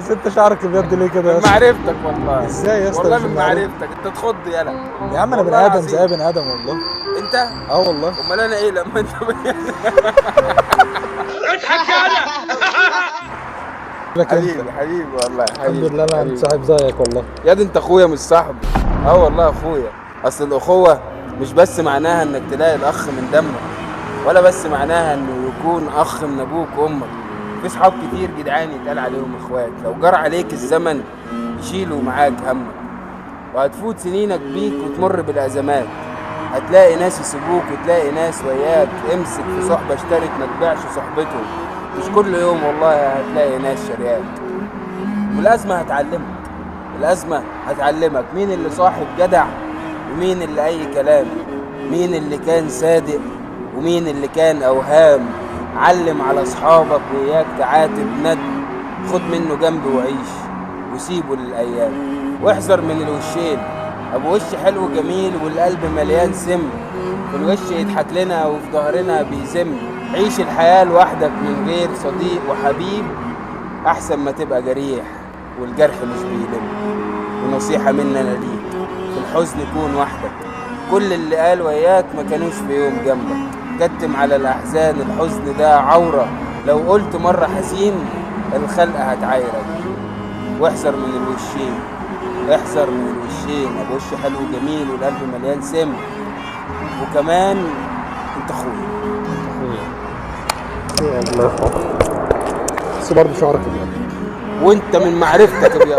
بس انت شعرك ابيض ليه كده يا من اسطى؟ معرفتك والله. ازاي يا اسطى؟ والله مش من معرفتك، انت تخض يالا. يا عم انا بني والله ادم العظيم. زي بني ادم والله. انت؟ اه والله. امال انا ايه لما انت اضحك يالا. لك انت. حبيبي حبيبي والله الحمد حبيبي لله انا حبيبي. صاحب زيك والله. يا دي انت اخويا مش صاحبي. اه والله اخويا. اصل الاخوه مش بس معناها انك تلاقي الاخ من دمك، ولا بس معناها انه يكون اخ من ابوك وامك. في صحاب كتير جدعان يتقال عليهم اخوات، لو جرى عليك الزمن يشيلوا معاك همك. وهتفوت سنينك بيك وتمر بالازمات، هتلاقي ناس يسيبوك وتلاقي ناس وياك. امسك في صحبه اشترت ما تبيعش صحبتهم، مش كل يوم والله هتلاقي ناس شرياك. والازمه هتعلمك، الازمه هتعلمك مين اللي صاحب جدع ومين اللي اي كلام، مين اللي كان صادق ومين اللي كان اوهام. علم على اصحابك وياك تعاتب ندم، خد منه جنب وعيش وسيبه للايام. واحذر من الوشين، ابو وش حلو جميل والقلب مليان سم، في الوش يضحك لنا وفي ظهرنا بيذم. عيش الحياه لوحدك من غير صديق وحبيب، احسن ما تبقى جريح والجرح مش بيلم. ونصيحة مننا ليك، في الحزن كون وحدك، كل اللي قال وياك ما كانوش في يوم جنبك. كتم على الأحزان، الحزن ده عورة، لو قلت مرة حزين الخلق هتعايرك. واحذر من الوشين، احذر من الوشين، ابو وش حلو جميل والقلب مليان سم. وكمان انت اخويا. اخويا الله يرحمه. بس برضه شعرك ابيض. وانت من معرفتك يا